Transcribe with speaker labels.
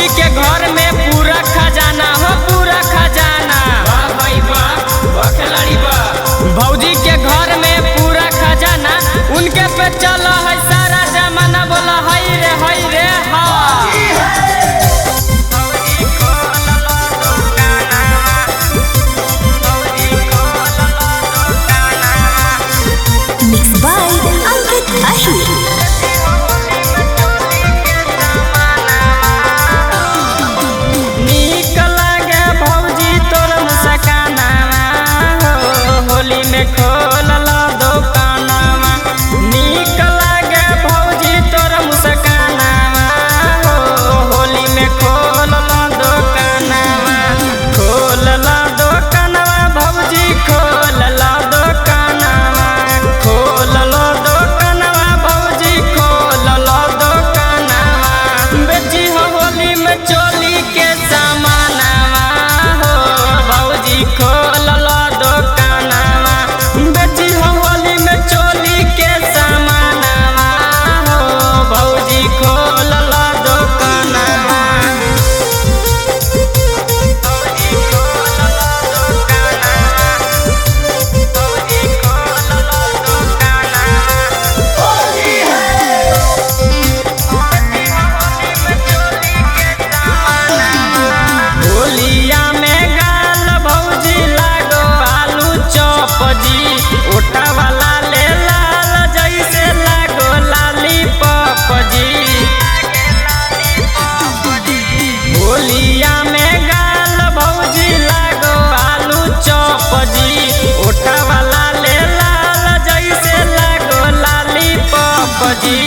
Speaker 1: भौजी के घर में पूरा खजाना हो, पूरा खजाना।
Speaker 2: वाह भाई वाह, वाह खिलाड़ी वाह।
Speaker 1: भौजी के घर में पूरा खजाना, उनके पे चला है सारा जमाना। बोला हई रे हा।
Speaker 3: Mixed by Ankit Ashur.
Speaker 1: नीक लागे भौजी तोर मुस्काना हो, होली में खोल ला दुकानवा। नीक लागे भौजी तोर मुस्काना हो, होली में खोल ला दुकानवा। खोल ला दुकानवा भौजी, खोल ला दुकानवा। खोल ला दुकानवा भौजी, खोल ला दुकानवा। बेची हो होली में चोली के सामानवा हो, भौजी खोल ला दुकानवा। बेची हो होली में चोली के सामानवा हो, भौजी खोल ला दुकानवा। भौजी खोल ला दुकानवा। भौजी खोल ला दुकानवा। होलिया में गाल भौजी लागो आलू चौप जी। ओटा वाला ले लाल जैसे लागो लाली पप जी। होलिया में गाल भौजी लागो आलू चौप जी। ओटा वाला ले लाल जैसे लागो लाली पप जी।